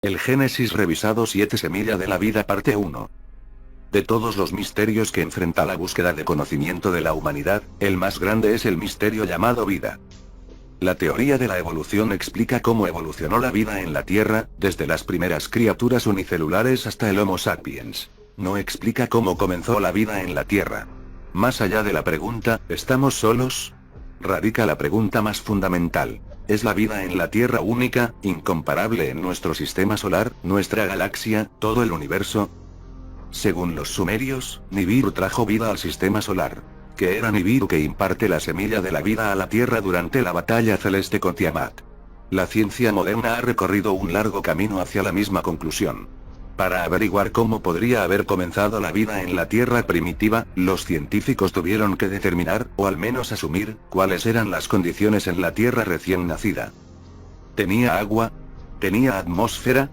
El Génesis revisado 7 Semilla de la vida parte 1. De todos los misterios que enfrenta la búsqueda de conocimiento de la humanidad, el más grande es el misterio llamado vida. La teoría de la evolución explica cómo evolucionó la vida en la Tierra, desde las primeras criaturas unicelulares hasta el Homo sapiens. No explica cómo comenzó la vida en la Tierra. Más allá de la pregunta, ¿estamos solos?, radica la pregunta más fundamental. ¿Es la vida en la Tierra única, incomparable en nuestro sistema solar, nuestra galaxia, todo el universo? Según los sumerios, Nibiru trajo vida al sistema solar. Que era Nibiru que imparte la semilla de la vida a la Tierra durante la batalla celeste con Tiamat. La ciencia moderna ha recorrido un largo camino hacia la misma conclusión. Para averiguar cómo podría haber comenzado la vida en la Tierra primitiva, los científicos tuvieron que determinar, o al menos asumir, cuáles eran las condiciones en la Tierra recién nacida. ¿Tenía agua? ¿Tenía atmósfera?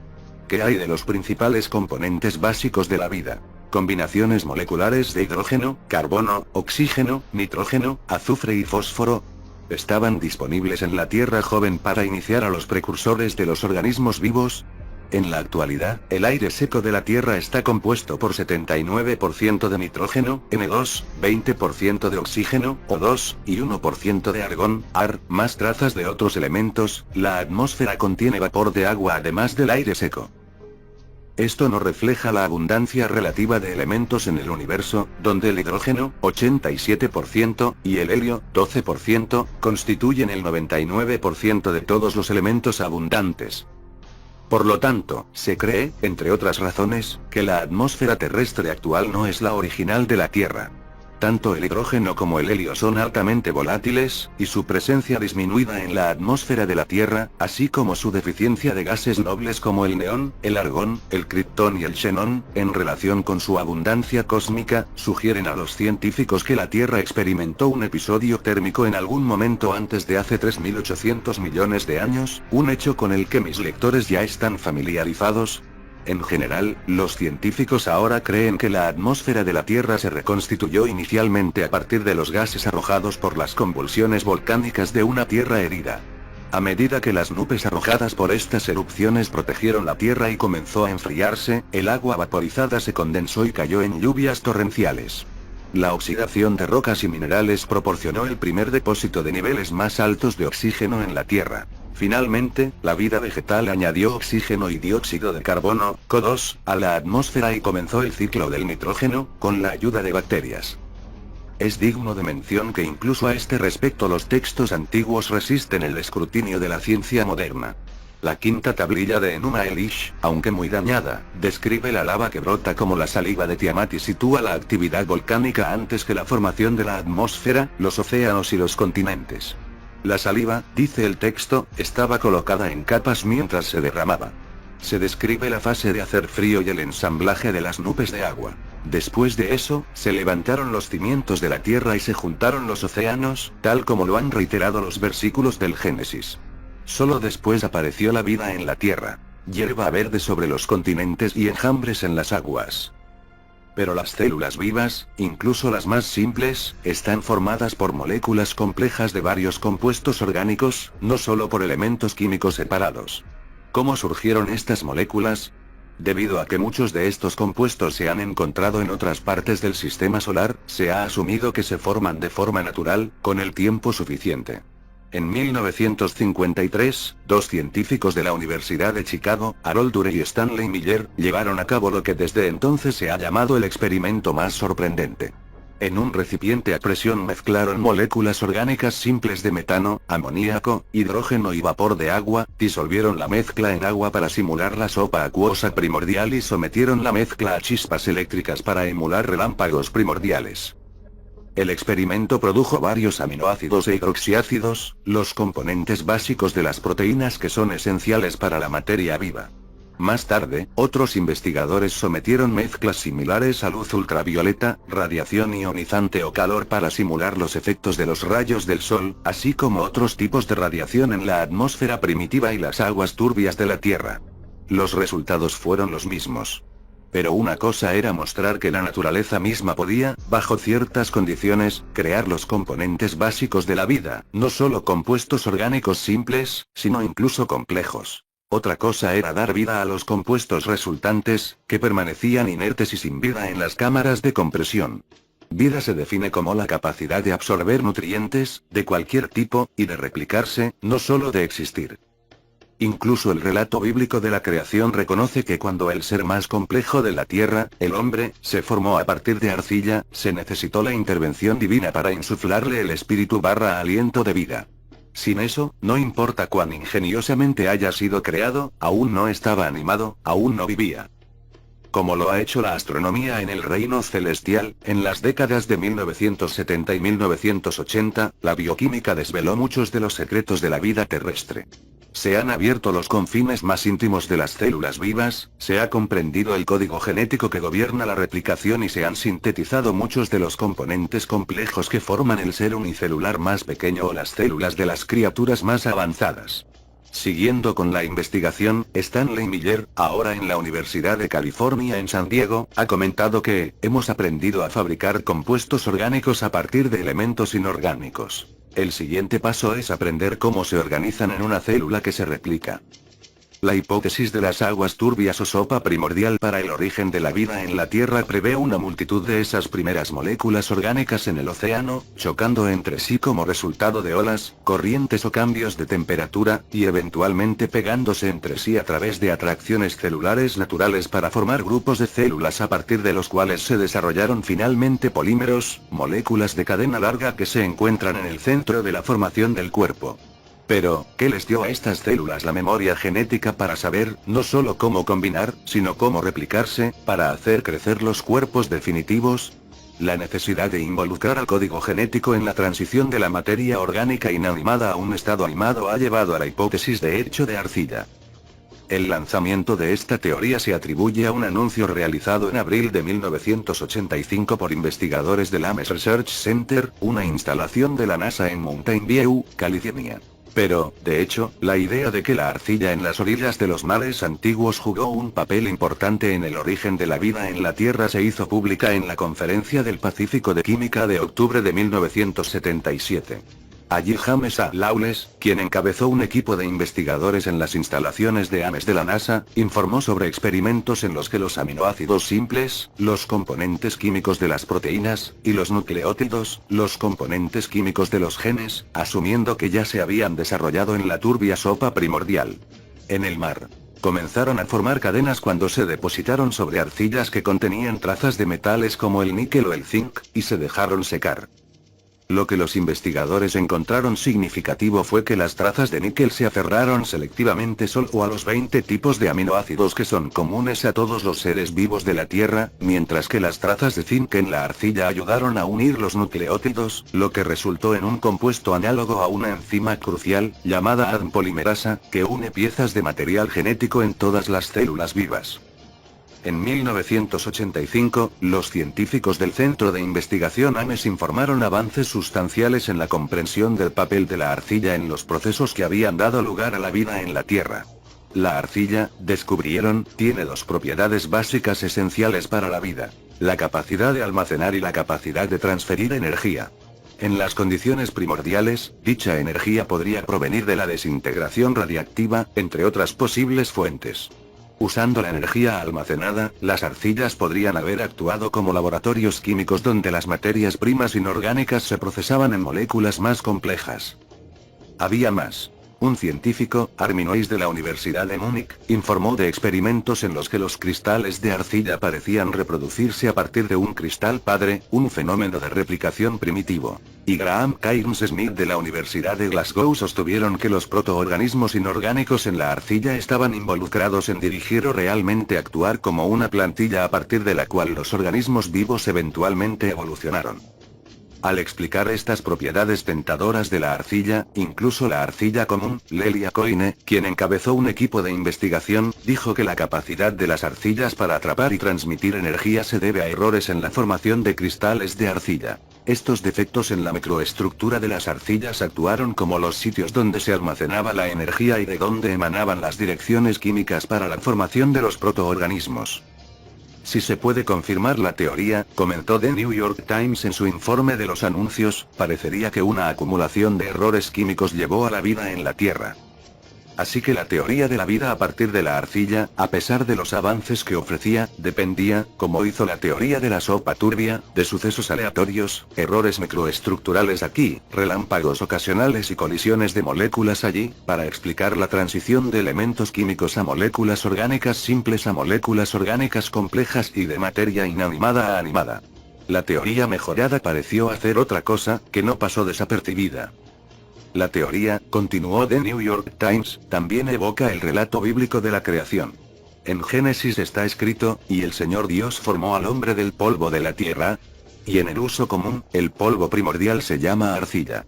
¿Qué hay de los principales componentes básicos de la vida? Combinaciones moleculares de hidrógeno, carbono, oxígeno, nitrógeno, azufre y fósforo. ¿Estaban disponibles en la Tierra joven para iniciar a los precursores de los organismos vivos? En la actualidad, el aire seco de la Tierra está compuesto por 79% de nitrógeno, N2, 20% de oxígeno, O2, y 1% de argón, Ar, más trazas de otros elementos. La atmósfera contiene vapor de agua además del aire seco. Esto no refleja la abundancia relativa de elementos en el universo, donde el hidrógeno, 87%, y el helio, 12%, constituyen el 99% de todos los elementos abundantes. Por lo tanto, se cree, entre otras razones, que la atmósfera terrestre actual no es la original de la Tierra. Tanto el hidrógeno como el helio son altamente volátiles, y su presencia disminuida en la atmósfera de la Tierra, así como su deficiencia de gases nobles como el neón, el argón, el kriptón y el xenón, en relación con su abundancia cósmica, sugieren a los científicos que la Tierra experimentó un episodio térmico en algún momento antes de hace 3.800 millones de años, un hecho con el que mis lectores ya están familiarizados. En general, los científicos ahora creen que la atmósfera de la Tierra se reconstituyó inicialmente a partir de los gases arrojados por las convulsiones volcánicas de una Tierra herida. A medida que las nubes arrojadas por estas erupciones protegieron la Tierra y comenzó a enfriarse, el agua vaporizada se condensó y cayó en lluvias torrenciales. La oxidación de rocas y minerales proporcionó el primer depósito de niveles más altos de oxígeno en la Tierra. Finalmente, la vida vegetal añadió oxígeno y dióxido de carbono, CO2, a la atmósfera y comenzó el ciclo del nitrógeno, con la ayuda de bacterias. Es digno de mención que incluso a este respecto los textos antiguos resisten el escrutinio de la ciencia moderna. La quinta tablilla de Enuma Elish, aunque muy dañada, describe la lava que brota como la saliva de Tiamat y sitúa la actividad volcánica antes que la formación de la atmósfera, los océanos y los continentes. La saliva, dice el texto, estaba colocada en capas mientras se derramaba. Se describe la fase de hacer frío y el ensamblaje de las nubes de agua. Después de eso, se levantaron los cimientos de la tierra y se juntaron los océanos, tal como lo han reiterado los versículos del Génesis. Solo después apareció la vida en la tierra. Hierba verde sobre los continentes y enjambres en las aguas. Pero las células vivas, incluso las más simples, están formadas por moléculas complejas de varios compuestos orgánicos, no solo por elementos químicos separados. ¿Cómo surgieron estas moléculas? Debido a que muchos de estos compuestos se han encontrado en otras partes del sistema solar, se ha asumido que se forman de forma natural, con el tiempo suficiente. En 1953, dos científicos de la Universidad de Chicago, Harold Urey y Stanley Miller, llevaron a cabo lo que desde entonces se ha llamado el experimento más sorprendente. En un recipiente a presión mezclaron moléculas orgánicas simples de metano, amoníaco, hidrógeno y vapor de agua, disolvieron la mezcla en agua para simular la sopa acuosa primordial y sometieron la mezcla a chispas eléctricas para emular relámpagos primordiales. El experimento produjo varios aminoácidos e hidroxiácidos, los componentes básicos de las proteínas que son esenciales para la materia viva. Más tarde, otros investigadores sometieron mezclas similares a luz ultravioleta, radiación ionizante o calor para simular los efectos de los rayos del sol, así como otros tipos de radiación en la atmósfera primitiva y las aguas turbias de la Tierra. Los resultados fueron los mismos. Pero una cosa era mostrar que la naturaleza misma podía, bajo ciertas condiciones, crear los componentes básicos de la vida, no solo compuestos orgánicos simples, sino incluso complejos. Otra cosa era dar vida a los compuestos resultantes, que permanecían inertes y sin vida en las cámaras de compresión. Vida se define como la capacidad de absorber nutrientes, de cualquier tipo, y de replicarse, no solo de existir. Incluso el relato bíblico de la creación reconoce que cuando el ser más complejo de la tierra, el hombre, se formó a partir de arcilla, se necesitó la intervención divina para insuflarle el espíritu/aliento de vida. Sin eso, no importa cuán ingeniosamente haya sido creado, aún no estaba animado, aún no vivía. Como lo ha hecho la astronomía en el reino celestial, en las décadas de 1970 y 1980, la bioquímica desveló muchos de los secretos de la vida terrestre. Se han abierto los confines más íntimos de las células vivas, se ha comprendido el código genético que gobierna la replicación y se han sintetizado muchos de los componentes complejos que forman el ser unicelular más pequeño o las células de las criaturas más avanzadas. Siguiendo con la investigación, Stanley Miller, ahora en la Universidad de California en San Diego, ha comentado que, hemos aprendido a fabricar compuestos orgánicos a partir de elementos inorgánicos. El siguiente paso es aprender cómo se organizan en una célula que se replica. La hipótesis de las aguas turbias o sopa primordial para el origen de la vida en la Tierra prevé una multitud de esas primeras moléculas orgánicas en el océano, chocando entre sí como resultado de olas, corrientes o cambios de temperatura, y eventualmente pegándose entre sí a través de atracciones celulares naturales para formar grupos de células a partir de los cuales se desarrollaron finalmente polímeros, moléculas de cadena larga que se encuentran en el centro de la formación del cuerpo. Pero, ¿qué les dio a estas células la memoria genética para saber, no solo cómo combinar, sino cómo replicarse, para hacer crecer los cuerpos definitivos? La necesidad de involucrar al código genético en la transición de la materia orgánica inanimada a un estado animado ha llevado a la hipótesis de hecho de arcilla. El lanzamiento de esta teoría se atribuye a un anuncio realizado en abril de 1985 por investigadores del Ames Research Center, una instalación de la NASA en Mountain View, California. Pero, de hecho, la idea de que la arcilla en las orillas de los mares antiguos jugó un papel importante en el origen de la vida en la Tierra se hizo pública en la Conferencia del Pacífico de Química de octubre de 1977. Allí James A. Lawless, quien encabezó un equipo de investigadores en las instalaciones de Ames de la NASA, informó sobre experimentos en los que los aminoácidos simples, los componentes químicos de las proteínas, y los nucleótidos, los componentes químicos de los genes, asumiendo que ya se habían desarrollado en la turbia sopa primordial. En el mar. Comenzaron a formar cadenas cuando se depositaron sobre arcillas que contenían trazas de metales como el níquel o el zinc, y se dejaron secar. Lo que los investigadores encontraron significativo fue que las trazas de níquel se aferraron selectivamente solo a los 20 tipos de aminoácidos que son comunes a todos los seres vivos de la Tierra, mientras que las trazas de zinc en la arcilla ayudaron a unir los nucleótidos, lo que resultó en un compuesto análogo a una enzima crucial, llamada ADN polimerasa, que une piezas de material genético en todas las células vivas. En 1985, los científicos del Centro de Investigación Ames informaron avances sustanciales en la comprensión del papel de la arcilla en los procesos que habían dado lugar a la vida en la Tierra. La arcilla, descubrieron, tiene dos propiedades básicas esenciales para la vida: la capacidad de almacenar y la capacidad de transferir energía. En las condiciones primordiales, dicha energía podría provenir de la desintegración radiactiva, entre otras posibles fuentes. Usando la energía almacenada, las arcillas podrían haber actuado como laboratorios químicos donde las materias primas inorgánicas se procesaban en moléculas más complejas. Había más. Un científico, Armin Weiss de la Universidad de Múnich, informó de experimentos en los que los cristales de arcilla parecían reproducirse a partir de un cristal padre, un fenómeno de replicación primitivo. Y Graham Cairns Smith de la Universidad de Glasgow sostuvieron que los protoorganismos inorgánicos en la arcilla estaban involucrados en dirigir o realmente actuar como una plantilla a partir de la cual los organismos vivos eventualmente evolucionaron. Al explicar estas propiedades tentadoras de la arcilla, incluso la arcilla común, Lelia Coyne, quien encabezó un equipo de investigación, dijo que la capacidad de las arcillas para atrapar y transmitir energía se debe a errores en la formación de cristales de arcilla. Estos defectos en la microestructura de las arcillas actuaron como los sitios donde se almacenaba la energía y de donde emanaban las direcciones químicas para la formación de los protoorganismos. Si se puede confirmar la teoría, comentó The New York Times en su informe de los anuncios, parecería que una acumulación de errores químicos llevó a la vida en la Tierra. Así que la teoría de la vida a partir de la arcilla, a pesar de los avances que ofrecía, dependía, como hizo la teoría de la sopa turbia, de sucesos aleatorios, errores microestructurales aquí, relámpagos ocasionales y colisiones de moléculas allí, para explicar la transición de elementos químicos a moléculas orgánicas simples a moléculas orgánicas complejas y de materia inanimada a animada. La teoría mejorada pareció hacer otra cosa, que no pasó desapercibida. La teoría, continuó The New York Times, también evoca el relato bíblico de la creación. En Génesis está escrito, y el Señor Dios formó al hombre del polvo de la tierra, y en el uso común, el polvo primordial se llama arcilla.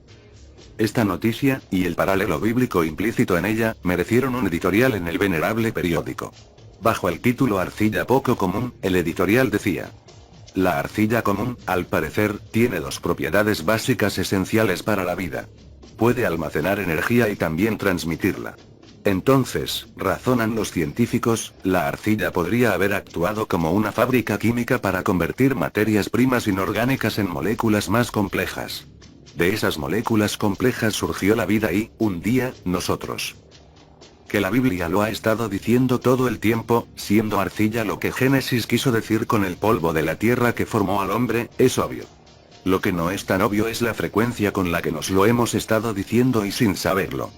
Esta noticia, y el paralelo bíblico implícito en ella, merecieron un editorial en el venerable periódico. Bajo el título Arcilla poco común, el editorial decía: la arcilla común, al parecer, tiene dos propiedades básicas esenciales para la vida. Puede almacenar energía y también transmitirla. Entonces, razonan los científicos, la arcilla podría haber actuado como una fábrica química para convertir materias primas inorgánicas en moléculas más complejas. De esas moléculas complejas surgió la vida y, un día, nosotros. Que la Biblia lo ha estado diciendo todo el tiempo, siendo arcilla lo que Génesis quiso decir con el polvo de la tierra que formó al hombre, es obvio. Lo que no es tan obvio es la frecuencia con la que nos lo hemos estado diciendo y sin saberlo.